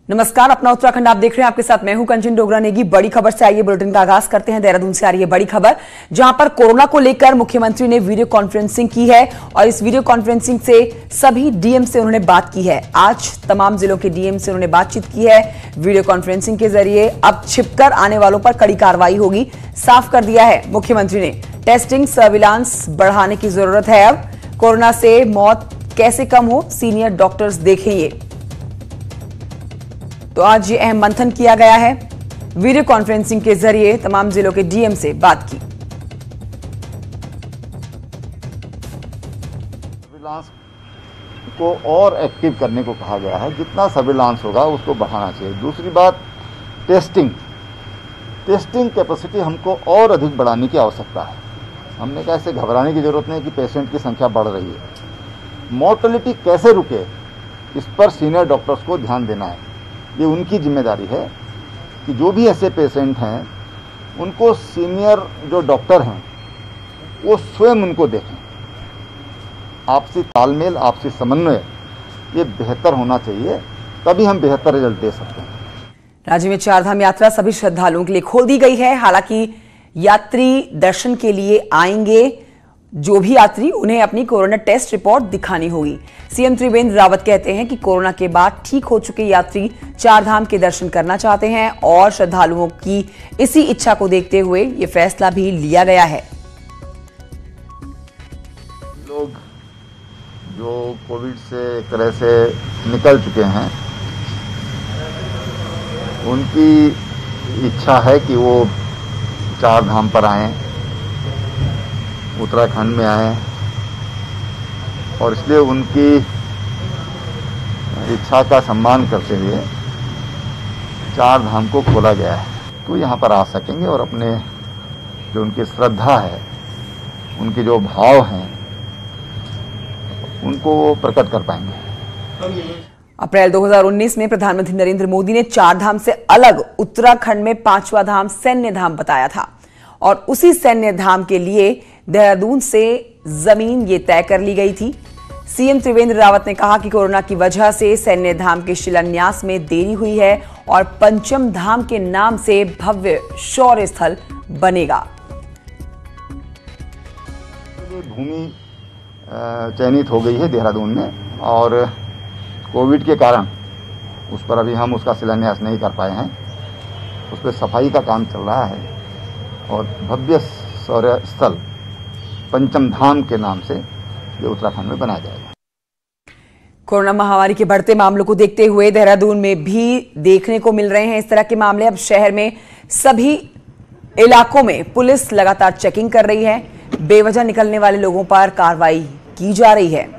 नमस्कार, अपना उत्तराखंड आप देख रहे हैं। आपके साथ मैं हूं कंचन डोगरा नेगी। बड़ी खबर से आइए बुलेटिन का आगाज करते हैं। देहरादून से आ रही है बड़ी खबर, जहां पर कोरोना को लेकर मुख्यमंत्री ने वीडियो कॉन्फ्रेंसिंग की है और इस वीडियो कॉन्फ्रेंसिंग से सभी डीएम से उन्होंने बात की है। आज तमाम जिलों के डीएम से उन्होंने बातचीत की है। वीडियो कॉन्फ्रेंसिंग के जरिए अब छिपकर आने वालों पर कड़ी कार्रवाई होगी, साफ कर दिया है मुख्यमंत्री ने। टेस्टिंग सर्विलांस बढ़ाने की जरूरत है। अब कोरोना से मौत कैसे कम हो, सीनियर डॉक्टर्स देखें ये। तो आज ये अहम मंथन किया गया है। वीडियो कॉन्फ्रेंसिंग के जरिए तमाम जिलों के डीएम से बात की। सर्विलांस को और एक्टिव करने को कहा गया है। जितना सर्विलांस होगा उसको बढ़ाना चाहिए। दूसरी बात, टेस्टिंग कैपेसिटी हमको और अधिक बढ़ाने की आवश्यकता है। हमने कहा इससे घबराने की जरूरत नहीं कि पेशेंट की संख्या बढ़ रही है। मॉर्टेलिटी कैसे रुके, इस पर सीनियर डॉक्टर्स को ध्यान देना है। ये उनकी जिम्मेदारी है कि जो भी ऐसे पेशेंट हैं उनको सीनियर जो डॉक्टर हैं वो स्वयं उनको देखें। आपसी तालमेल, आपसी समन्वय ये बेहतर होना चाहिए, तभी हम बेहतर रिजल्ट दे सकते हैं। राज्य में चारधाम यात्रा सभी श्रद्धालुओं के लिए खोल दी गई है। हालांकि यात्री दर्शन के लिए आएंगे जो भी यात्री, उन्हें अपनी कोरोना टेस्ट रिपोर्ट दिखानी होगी। सीएम त्रिवेंद्र रावत कहते हैं कि कोरोना के बाद ठीक हो चुके यात्री चारधाम के दर्शन करना चाहते हैं और श्रद्धालुओं की इसी इच्छा को देखते हुए ये फैसला भी लिया गया है। लोग जो कोविड से एक तरह से निकल चुके हैं, उनकी इच्छा है कि वो चारधाम पर आएं, उत्तराखंड में आए, और इसलिए उनकी इच्छा का सम्मान करते हुए चारधाम को खोला गया है। तो यहाँ पर आ सकेंगे और अपने जो उनकी श्रद्धा है, उनके जो भाव हैं, उनको प्रकट कर पाएंगे। अप्रैल 2019 में प्रधानमंत्री नरेंद्र मोदी ने चारधाम से अलग उत्तराखंड में पांचवा धाम सैन्य धाम बताया था और उसी सैन्य धाम के लिए देहरादून से जमीन ये तय कर ली गई थी। सीएम त्रिवेंद्र रावत ने कहा कि कोरोना की वजह से सैन्य धाम के शिलान्यास में देरी हुई है और पंचम धाम के नाम से भव्य शौर्य स्थल बनेगा। भूमि चयनित हो गई है देहरादून में और कोविड के कारण उस पर अभी हम उसका शिलान्यास नहीं कर पाए हैं। उस पर सफाई का काम चल रहा है और भव्य शौर्य स्थल पंचम धाम के नाम से ये उत्तराखंड में बनाया जाएगा। कोरोना महामारी के बढ़ते मामलों को देखते हुए देहरादून में भी देखने को मिल रहे हैं इस तरह के मामले। अब शहर में सभी इलाकों में पुलिस लगातार चेकिंग कर रही है। बेवजह निकलने वाले लोगों पर कार्रवाई की जा रही है।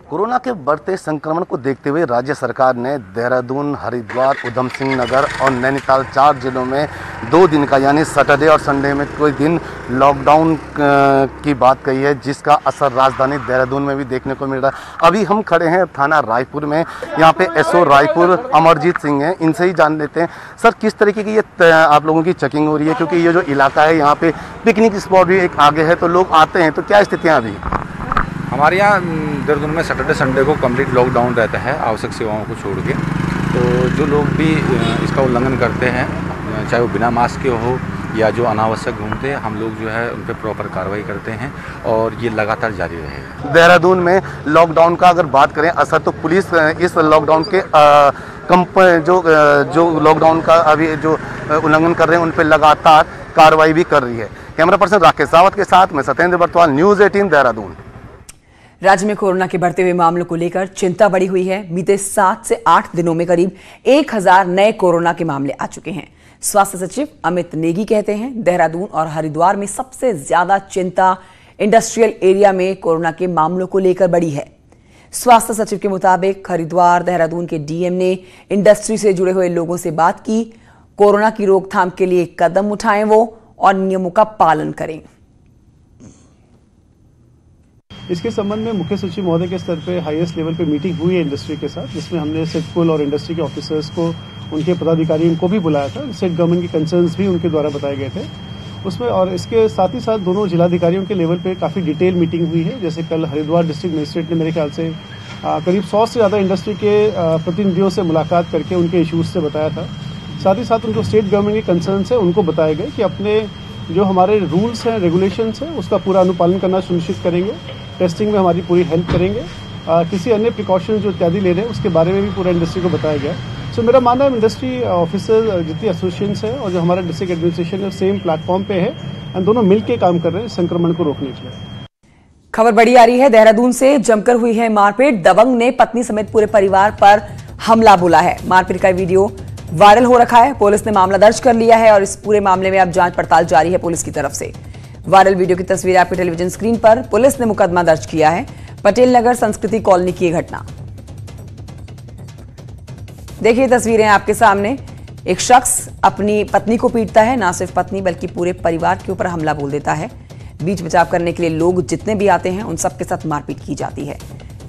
कोरोना के बढ़ते संक्रमण को देखते हुए राज्य सरकार ने देहरादून, हरिद्वार, उधम सिंह नगर और नैनीताल 4 जिलों में 2 दिन का यानी सैटरडे और संडे में कोई दिन लॉकडाउन की बात कही है, जिसका असर राजधानी देहरादून में भी देखने को मिल रहा है। अभी हम खड़े हैं थाना रायपुर में। यहाँ पे एसओ रायपुर अमरजीत सिंह हैं, इनसे ही जान लेते हैं। सर, किस तरीके की ये आप लोगों की चेकिंग हो रही है, क्योंकि ये जो इलाका है यहाँ पे पिकनिक स्पॉट भी एक आगे है, तो लोग आते हैं, तो क्या स्थितियाँ अभी? हमारे यहाँ देहरादून में सैटरडे संडे को कंप्लीट लॉकडाउन रहता है आवश्यक सेवाओं को छोड़ के। तो जो लोग भी इसका उल्लंघन करते हैं, चाहे वो बिना मास्क के हो या जो अनावश्यक घूमते हैं, हम लोग जो है उन पर प्रॉपर कार्रवाई करते हैं और ये लगातार जारी रहेगा। देहरादून में लॉकडाउन का अगर बात करें असर, तो पुलिस इस लॉकडाउन के जो लॉकडाउन का अभी जो उल्लंघन कर रहे हैं उन पर लगातार कार्रवाई भी कर रही है। कैमरा पर्सन राकेश सावत के साथ मैं सत्येंद्र बर्तवाल, न्यूज़ 18 देहरादून। राज्य में कोरोना के बढ़ते हुए मामलों को लेकर चिंता बढ़ी हुई है। बीते 7 से 8 दिनों में करीब 1000 नए कोरोना के मामले आ चुके हैं। स्वास्थ्य सचिव अमित नेगी कहते हैं देहरादून और हरिद्वार में सबसे ज्यादा चिंता इंडस्ट्रियल एरिया में कोरोना के मामलों को लेकर बढ़ी है। स्वास्थ्य सचिव के मुताबिक हरिद्वार, देहरादून के डीएम ने इंडस्ट्री से जुड़े हुए लोगों से बात की। कोरोना की रोकथाम के लिए कदम उठाएं वो और नियमों का पालन करें। इसके संबंध में मुख्य सचिव महोदय के स्तर पे हाईएस्ट लेवल पे मीटिंग हुई है इंडस्ट्री के साथ, जिसमें हमने सिडकुल और इंडस्ट्री के ऑफिसर्स को, उनके पदाधिकारियों को भी बुलाया था। स्टेट गवर्नमेंट के कंसर्न्स भी उनके द्वारा बताए गए थे उसमें, और इसके साथ ही साथ दोनों जिलाधिकारियों के लेवल पे काफी डिटेल मीटिंग हुई है। जैसे कल हरिद्वार डिस्ट्रिक्ट मजिस्ट्रेट ने मेरे ख्याल से करीब 100 से ज़्यादा इंडस्ट्री के प्रतिनिधियों से मुलाकात करके उनके इश्यूज से बताया था। साथ ही साथ उनको स्टेट गवर्नमेंट के कंसर्न्स है उनको बताए गए कि अपने जो हमारे रूल्स हैं, रेगुलेशंस हैं, उसका पूरा अनुपालन करना सुनिश्चित करेंगे। टेस्टिंग में हमारी पूरी हेल्प करेंगे। किसी अन्य प्रिकॉशंस जो इत्यादि ले रहे हैं उसके बारे में भी पूरा इंडस्ट्री को बताया गया। सो मेरा मानना है इंडस्ट्री ऑफिसर जितनी एसोसिएशंस है और जो हमारा डिस्ट्रिक्ट एडमिनिस्ट्रेशन है सेम प्लेटफॉर्म पे है और दोनों मिलकर काम कर रहे हैं संक्रमण को रोकने के लिए। खबर बड़ी आ रही है, देहरादून से जमकर हुई है मारपीट। दबंग ने पत्नी समेत पूरे परिवार पर हमला बोला है। मारपीट का वीडियो वायरल हो रखा है। पुलिस ने मामला दर्ज कर लिया है और इस पूरे मामले में अब जांच पड़ताल जारी है पुलिस की तरफ से। वायरल वीडियो की तस्वीर आपके टेलीविजन स्क्रीन पर। पुलिस ने मुकदमा दर्ज किया है। पटेल नगर संस्कृति कॉलोनी की घटना देखिए, तस्वीरें आपके सामने। एक शख्स अपनी पत्नी को पीटता है, ना सिर्फ पत्नी बल्कि पूरे परिवार के ऊपर हमला बोल देता है। बीच बचाव करने के लिए लोग जितने भी आते हैं उन सबके साथ मारपीट की जाती है।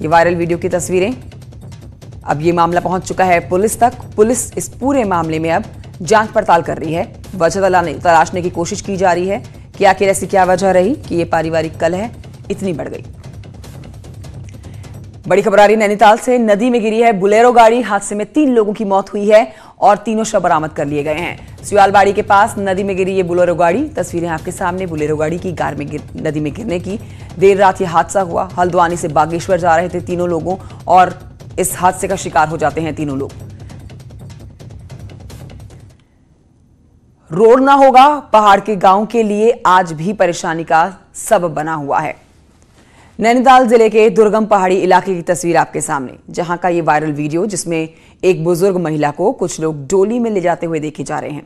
ये वायरल वीडियो की तस्वीरें। अब ये मामला पहुंच चुका है पुलिस तक। पुलिस इस पूरे मामले में अब जांच पड़ताल कर रही है। वजह तलाशने की कोशिश की जा रही है कि आखिर ऐसी क्या वजह रही कि ये पारिवारिक कलह इतनी बढ़ गई। बड़ी खबर आ रही नैनीताल से। नदी में गिरी है बुलेरो गाड़ी। हादसे में 3 लोगों की मौत हुई है और तीनों शव बरामद कर लिए गए हैं। सुयालबाड़ी के पास नदी में गिरी ये बुलेरो गाड़ी। तस्वीरें आपके सामने। बुलेरो गाड़ी की नदी में गिरने की देर रात ये हादसा हुआ। हल्द्वानी से बागेश्वर जा रहे थे तीनों लोगों और इस हादसे का शिकार हो जाते हैं तीनों लोग। रोड ना होगा पहाड़ के गांव के लिए आज भी परेशानी का सबब बना हुआ है। नैनीताल जिले के दुर्गम पहाड़ी इलाके की तस्वीर आपके सामने, जहां का ये वायरल वीडियो जिसमें एक बुजुर्ग महिला को कुछ लोग डोली में ले जाते हुए देखे जा रहे हैं।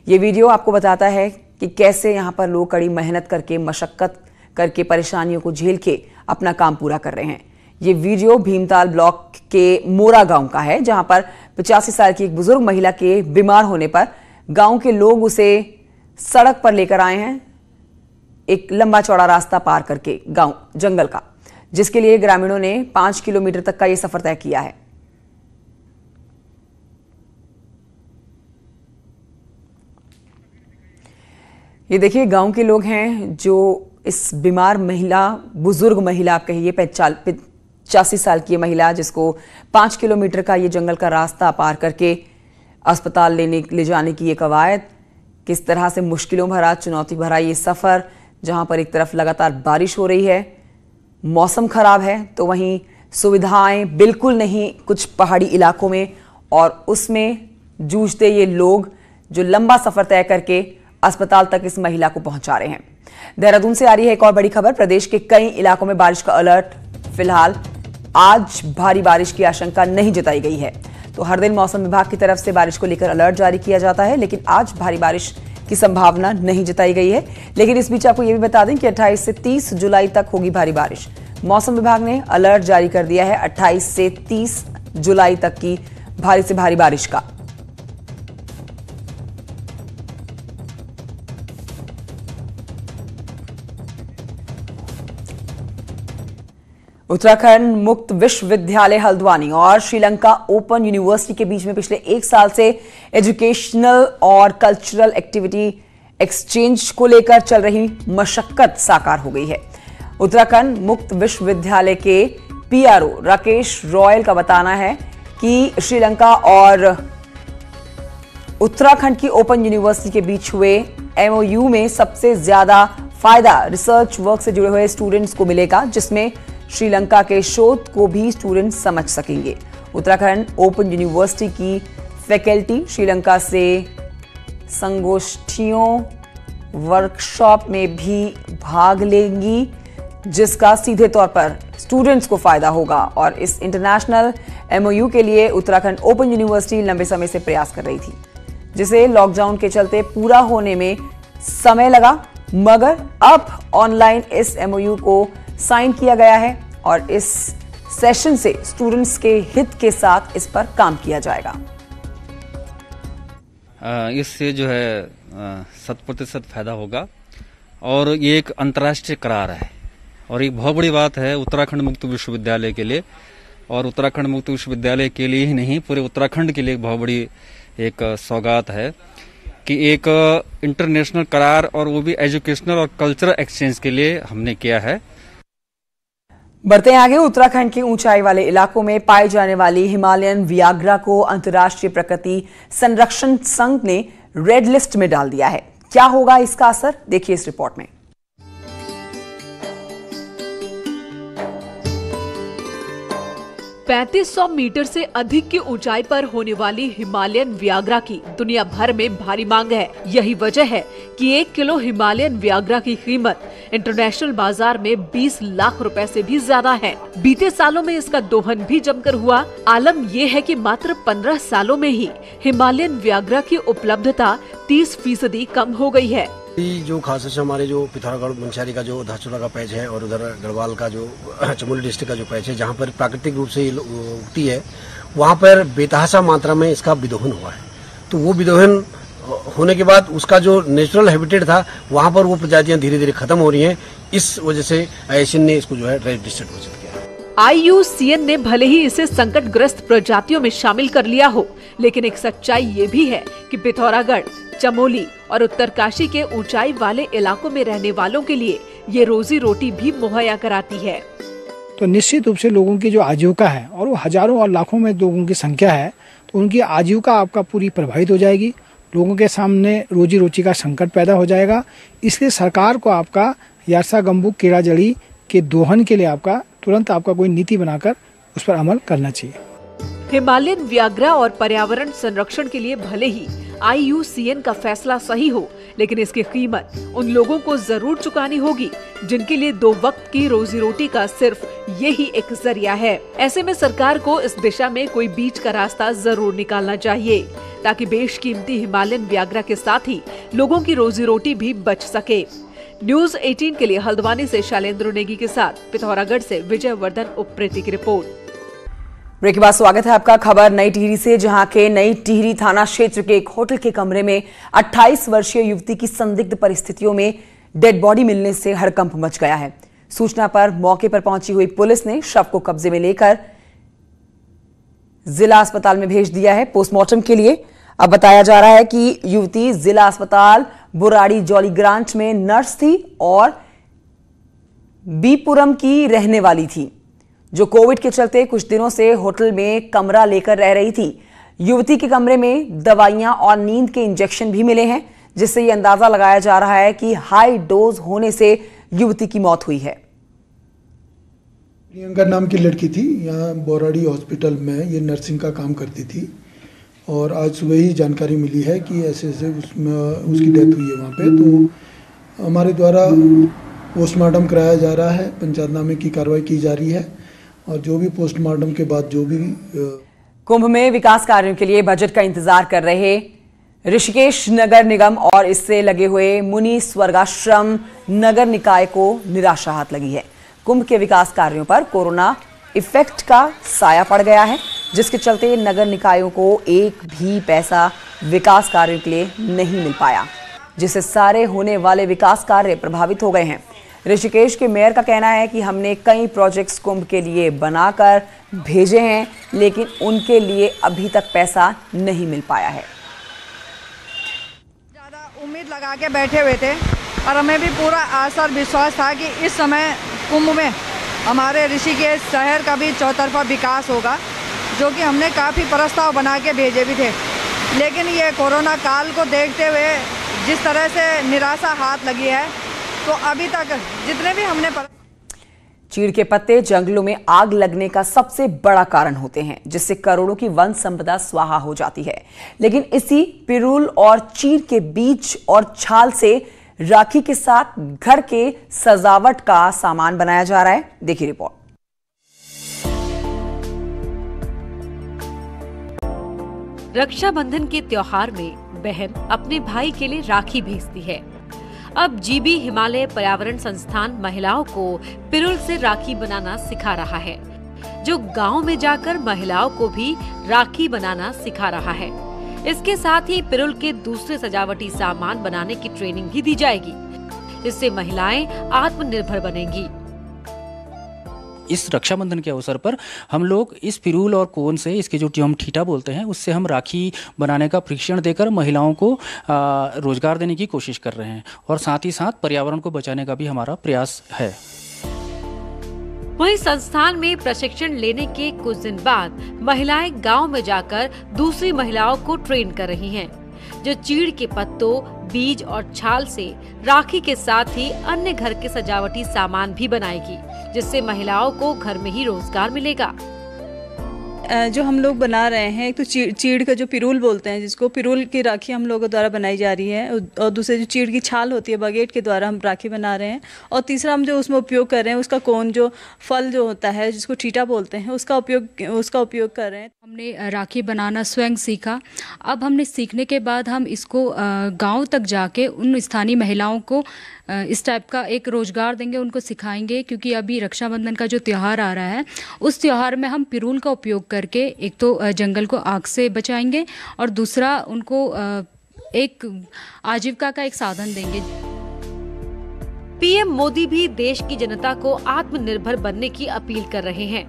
ये वीडियो आपको बताता है कि कैसे यहां पर लोग कड़ी मेहनत करके, मशक्कत करके, परेशानियों को झेल के अपना काम पूरा कर रहे हैं। ये वीडियो भीमताल ब्लॉक के मोरा गांव का है, जहां पर 85 साल की एक बुजुर्ग महिला के बीमार होने पर गांव के लोग उसे सड़क पर लेकर आए हैं, एक लंबा चौड़ा रास्ता पार करके गांव जंगल का, जिसके लिए ग्रामीणों ने 5 किलोमीटर तक का यह सफर तय किया है। ये देखिए गांव के लोग हैं जो इस बीमार महिला, बुजुर्ग महिला आप कहिए, 85 साल की महिला जिसको 5 किलोमीटर का ये जंगल का रास्ता पार करके अस्पताल ले जाने की ये कवायद, किस तरह से मुश्किलों भरा, चुनौती भरा ये सफर, जहां पर एक तरफ लगातार बारिश हो रही है, मौसम खराब है, तो वहीं सुविधाएं बिल्कुल नहीं कुछ पहाड़ी इलाकों में, और उसमें जूझते ये लोग जो लंबा सफर तय करके अस्पताल तक इस महिला को पहुंचा रहे हैं। देहरादून से आ रही है एक और बड़ी खबर। प्रदेश के कई इलाकों में बारिश का अलर्ट। फिलहाल आज भारी बारिश की आशंका नहीं जताई गई है। तो हर दिन मौसम विभाग की तरफ से बारिश को लेकर अलर्ट जारी किया जाता है, लेकिन आज भारी बारिश की संभावना नहीं जताई गई है। लेकिन इस बीच आपको यह भी बता दें कि 28 से 30 जुलाई तक होगी भारी बारिश। मौसम विभाग ने अलर्ट जारी कर दिया है 28 से 30 जुलाई तक की भारी से भारी बारिश का। उत्तराखंड मुक्त विश्वविद्यालय हल्द्वानी और श्रीलंका ओपन यूनिवर्सिटी के बीच में पिछले 1 साल से एजुकेशनल और कल्चरल एक्टिविटी एक्सचेंज को लेकर चल रही मशक्कत साकार हो गई है। उत्तराखंड मुक्त विश्वविद्यालय के पीआरओ राकेश रॉयल का बताना है कि श्रीलंका और उत्तराखंड की ओपन यूनिवर्सिटी के बीच हुए एमओयू में सबसे ज्यादा फायदा रिसर्च वर्क से जुड़े हुए स्टूडेंट्स को मिलेगा, जिसमें श्रीलंका के शोध को भी स्टूडेंट समझ सकेंगे। उत्तराखंड ओपन यूनिवर्सिटी की फैकल्टी श्रीलंका से संगोष्ठियों, वर्कशॉप में भी भाग लेंगी, जिसका सीधे तौर पर स्टूडेंट्स को फायदा होगा। और इस इंटरनेशनल एमओयू के लिए उत्तराखंड ओपन यूनिवर्सिटी लंबे समय से प्रयास कर रही थी, जिसे लॉकडाउन के चलते पूरा होने में समय लगा, मगर अब ऑनलाइन इस एमओयू को साइन किया गया है और इस सेशन से स्टूडेंट्स के हित के साथ इस पर काम किया जाएगा। इससे जो है 100% फायदा होगा और ये एक अंतर्राष्ट्रीय करार है और एक बहुत बड़ी बात है उत्तराखंड मुक्त विश्वविद्यालय के लिए, और उत्तराखंड मुक्त विश्वविद्यालय के लिए ही नहीं पूरे उत्तराखंड के लिए बहुत बड़ी एक सौगात है कि एक इंटरनेशनल करार, और वो भी एजुकेशनल और कल्चरल एक्सचेंज के लिए हमने किया है। बढ़ते हैं आगे। उत्तराखंड के ऊंचाई वाले इलाकों में पाई जाने वाली हिमालयन वियाग्रा को अंतर्राष्ट्रीय प्रकृति संरक्षण संघ ने रेड लिस्ट में डाल दिया है। क्या होगा इसका असर, देखिए इस रिपोर्ट में। 3500 मीटर से अधिक की ऊंचाई पर होने वाली हिमालयन वियाग्रा की दुनिया भर में भारी मांग है। यही वजह है कि 1 किलो हिमालयन वियाग्रा की कीमत इंटरनेशनल बाजार में 20 लाख रुपए से भी ज्यादा है। बीते सालों में इसका दोहन भी जमकर हुआ। आलम ये है कि मात्र 15 सालों में ही हिमालयन वियाग्रा की उपलब्धता 30% कम हो गई है। जो खास हमारे जो पिथौरागढ़ मुंशियारी का जो धारचूला का पैच है और उधर गढ़वाल का जो चमोली डिस्ट्रिक्ट का जो पैच है, जहाँ पर प्राकृतिक रूप से उगती है, वहाँ पर बेतहाशा मात्रा में इसका विदोहन हुआ है। तो वो विदोहन होने के बाद उसका जो नेचुरल हैबिटेट था, वहाँ पर वो प्रजातियाँ धीरे धीरे खत्म हो रही हैं। इस वजह से IUCN ने इसको जो है रेड लिस्टेड घोषित किया है। IUCN ने भले ही इसे संकटग्रस्त प्रजातियों में शामिल कर लिया हो, लेकिन एक सच्चाई ये भी है कि पिथौरागढ़, चमोली और उत्तरकाशी के ऊंचाई वाले इलाकों में रहने वालों के लिए ये रोजी रोटी भी मुहैया कराती है। तो निश्चित रूप से लोगों की जो आजीविका है, और वो हजारों और लाखों में लोगों की संख्या है, तो उनकी आजीविका आपका पूरी प्रभावित हो जाएगी। लोगों के सामने रोजी रोटी का संकट पैदा हो जाएगा। इसलिए सरकार को आपका यार्सा गम्बुक कीड़ा जड़ी के दोहन के लिए आपका तुरंत आपका कोई नीति बनाकर उस पर अमल करना चाहिए। हिमालयन वियाग्रा और पर्यावरण संरक्षण के लिए भले ही IUCN का फैसला सही हो, लेकिन इसकी कीमत उन लोगों को जरूर चुकानी होगी जिनके लिए 2 वक्त की रोजी रोटी का सिर्फ यही एक जरिया है। ऐसे में सरकार को इस दिशा में कोई बीच का रास्ता जरूर निकालना चाहिए, ताकि बेशकीमती हिमालयन वियाग्रा के साथ ही लोगों की रोजी रोटी भी बच सके। न्यूज़ 18 के लिए हल्द्वानी से शैलेंद्र नेगी के साथ पिथौरागढ़ से विजय वर्धन उप्रेती की रिपोर्ट। ब्रेक के बाद स्वागत है आपका खबर नई टिहरी से, जहां के नई टिहरी थाना क्षेत्र के एक होटल के कमरे में 28 वर्षीय युवती की संदिग्ध परिस्थितियों में डेड बॉडी मिलने से हड़कंप मच गया है। सूचना पर मौके पर पहुंची हुई पुलिस ने शव को कब्जे में लेकर जिला अस्पताल में भेज दिया है पोस्टमार्टम के लिए। अब बताया जा रहा है कि युवती जिला अस्पताल बुराड़ी जौलीग्रांट में नर्स थी और बीपुरम की रहने वाली थी, जो कोविड के चलते कुछ दिनों से होटल में कमरा लेकर रह रही थी। युवती के कमरे में दवाइयां और नींद के इंजेक्शन भी मिले हैं, जिससे यह अंदाजा लगाया जा रहा है कि हाई डोज होने से युवती की मौत हुई है। प्रियंका नाम की लड़की थी, यहाँ बोराड़ी हॉस्पिटल में ये नर्सिंग का काम करती थी, और आज सुबह ही जानकारी मिली है कि ऐसे ऐसे उसमें उसकी डेथ हुई है वहाँ पे। तो हमारे द्वारा पोस्टमार्टम कराया जा रहा है, पंचायतनामे की कार्रवाई की जा रही है, और जो भी पोस्टमार्टम के बाद जो भी कुंभ में विकास कार्यों के लिए बजट का इंतजार कर रहे ऋषिकेश नगर निगम और इससे लगे हुए मुनि स्वर्गाश्रम नगर निकाय को निराशा हाथ लगी है। कुंभ के विकास कार्यों पर कोरोना इफेक्ट का साया पड़ गया है, जिसके चलते नगर निकायों को एक भी पैसा विकास कार्यों के लिए नहीं मिल पाया, जिससे सारे होने वाले विकास कार्य प्रभावित हो गए हैं। ऋषिकेश के मेयर का कहना है कि हमने कई प्रोजेक्ट्स कुंभ के लिए बनाकर भेजे हैं, लेकिन उनके लिए अभी तक पैसा नहीं मिल पाया है। ज़्यादा उम्मीद लगा के बैठे हुए थे, और हमें भी पूरा आशा और विश्वास था कि इस समय कुंभ में हमारे ऋषिकेश शहर का भी चौतरफा विकास होगा, जो कि हमने काफ़ी प्रस्ताव बना के भेजे भी थे। लेकिन ये कोरोना काल को देखते हुए जिस तरह से निराशा हाथ लगी है, तो अभी तक जितने भी हमने चीड़ के पत्ते जंगलों में आग लगने का सबसे बड़ा कारण होते हैं, जिससे करोड़ों की वन संपदा स्वाहा हो जाती है। लेकिन इसी पिरूल और चीड़ के बीज और छाल से राखी के साथ घर के सजावट का सामान बनाया जा रहा है। देखिए रिपोर्ट। रक्षाबंधन के त्योहार में बहन अपने भाई के लिए राखी भेजती है। अब GB हिमालय पर्यावरण संस्थान महिलाओं को पिरूल से राखी बनाना सिखा रहा है, जो गांव में जाकर महिलाओं को भी राखी बनाना सिखा रहा है। इसके साथ ही पिरूल के दूसरे सजावटी सामान बनाने की ट्रेनिंग भी दी जाएगी, जिससे महिलाएं आत्मनिर्भर बनेंगी। इस रक्षाबंधन के अवसर पर हम लोग इस पिरूल और कोन से, इसके जो हम ठीटा बोलते हैं, उससे हम राखी बनाने का प्रशिक्षण देकर महिलाओं को रोजगार देने की कोशिश कर रहे हैं, और साथ ही साथ पर्यावरण को बचाने का भी हमारा प्रयास है। वहीं संस्थान में प्रशिक्षण लेने के कुछ दिन बाद महिलाएं गांव में जाकर दूसरी महिलाओं को ट्रेन कर रही हैं, जो चीड़ के पत्तों, बीज और छाल से राखी के साथ ही अन्य घर के सजावटी सामान भी बनाएगी, जिससे महिलाओं को घर में ही रोजगार मिलेगा। जो हम लोग बना रहे हैं, एक तो चीड़ का जो पिरूल बोलते हैं, जिसको पिरूल की राखी हम लोगों द्वारा बनाई जा रही है, और दूसरे जो चीड़ की छाल होती है बगेट के द्वारा हम राखी बना रहे हैं, और तीसरा हम जो उसमें उपयोग कर रहे हैं उसका कोन, जो फल जो होता है जिसको चीटा बोलते हैं, उसका उपयोग कर रहे हैं। हमने राखी बनाना स्वयं सीखा। अब हमने सीखने के बाद हम इसको गांव तक जाके उन स्थानीय महिलाओं को इस टाइप का एक रोजगार देंगे, उनको सिखाएंगे, क्योंकि अभी रक्षाबंधन का जो त्यौहार आ रहा है उस त्यौहार में हम पिरूल का उपयोग करके एक तो जंगल को आग से बचाएंगे और दूसरा उनको एक आजीविका का एक साधन देंगे। पीएम मोदी भी देश की जनता को आत्मनिर्भर बनने की अपील कर रहे हैं।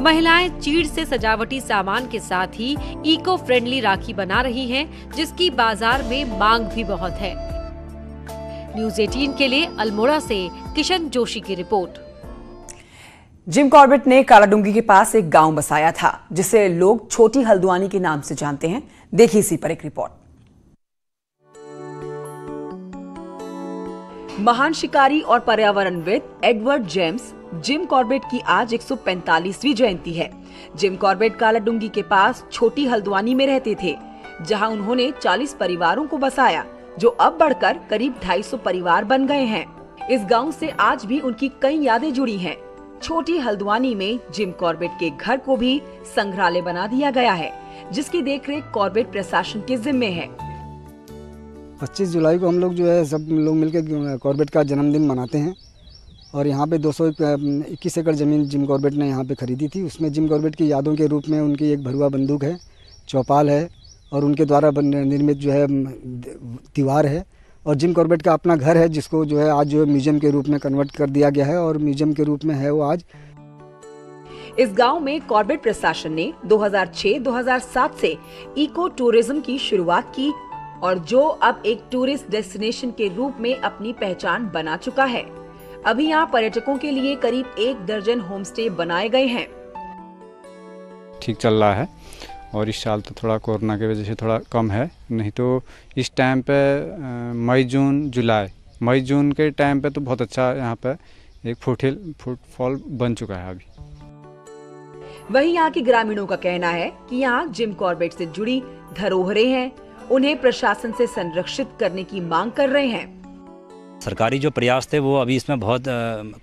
महिलाएं चीड़ से सजावटी सामान के साथ ही इको फ्रेंडली राखी बना रही हैं, जिसकी बाजार में मांग भी बहुत है। न्यूज़ 18 के लिए अल्मोड़ा से किशन जोशी की रिपोर्ट। जिम कॉर्बेट ने कालाडूंगी के पास एक गांव बसाया था, जिसे लोग छोटी हल्द्वानी के नाम से जानते हैं। देखिए इसी पर एक रिपोर्ट। महान शिकारी और पर्यावरणविद एडवर्ड जेम्स जिम कॉर्बेट की आज 145वीं जयंती है। जिम कॉर्बेट कालाडूंगी के पास छोटी हल्द्वानी में रहते थे, जहां उन्होंने 40 परिवारों को बसाया, जो अब बढ़कर करीब 250 परिवार बन गए हैं। इस गांव से आज भी उनकी कई यादें जुड़ी हैं। छोटी हल्द्वानी में जिम कॉर्बेट के घर को भी संग्रहालय बना दिया गया है, जिसकी देखरेख कॉर्बेट प्रशासन के जिम्मे है। 25 जुलाई को हम लोग जो है सब लोग मिलकर कॉर्बेट का जन्मदिन मनाते हैं, और यहाँ पे 221 एकड़ ज़मीन जिम कॉर्बेट ने यहाँ पे खरीदी थी। उसमें जिम कॉर्बेट की यादों के रूप में उनकी एक भरुआ बंदूक है, चौपाल है, और उनके द्वारा निर्मित जो है दीवार है, और जिम कॉर्बेट का अपना घर है, जिसको जो है आज जो है म्यूजियम के रूप में कन्वर्ट कर दिया गया है, और म्यूजियम के रूप में है वो आज। इस गांव में कॉर्बेट प्रशासन ने 2006-2007 से इको टूरिज्म की शुरुआत की, और जो अब एक टूरिस्ट डेस्टिनेशन के रूप में अपनी पहचान बना चुका है। अभी यहाँ पर्यटकों के लिए करीब 1 दर्जन होम स्टे बनाए गए हैं। ठीक चल रहा है, और इस साल तो थोड़ा कोरोना की वजह से थोड़ा कम है, नहीं तो इस टाइम पे मई जून के टाइम पे तो बहुत अच्छा यहाँ पे एक फुटफॉल बन चुका है अभी। वहीं यहाँ के ग्रामीणों का कहना है कि यहाँ जिम कॉर्बेट से जुड़ी धरोहरें हैं, उन्हें प्रशासन से संरक्षित करने की मांग कर रहे हैं। सरकारी जो प्रयास थे वो अभी इसमें बहुत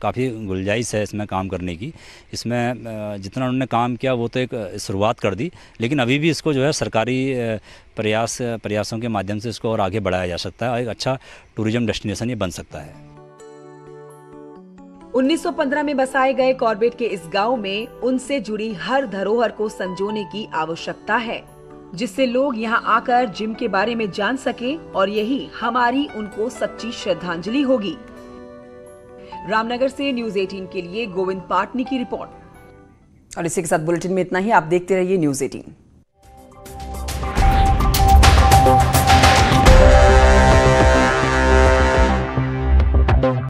काफ़ी गुंजाइश है इसमें काम करने की। इसमें जितना उन्होंने काम किया वो तो एक शुरुआत कर दी, लेकिन अभी भी इसको जो है सरकारी प्रयासों के माध्यम से इसको और आगे बढ़ाया जा सकता है, और एक अच्छा टूरिज्म डेस्टिनेशन ये बन सकता है। 1915 में बसाए गए कॉर्बेट के इस गांव में उनसे जुड़ी हर धरोहर को संजोने की आवश्यकता है, जिससे लोग यहां आकर जिम के बारे में जान सके, और यही हमारी उनको सच्ची श्रद्धांजलि होगी। रामनगर से न्यूज़ 18 के लिए गोविंद पाटनी की रिपोर्ट। और इसी के साथ बुलेटिन में इतना ही। आप देखते रहिए न्यूज़ 18।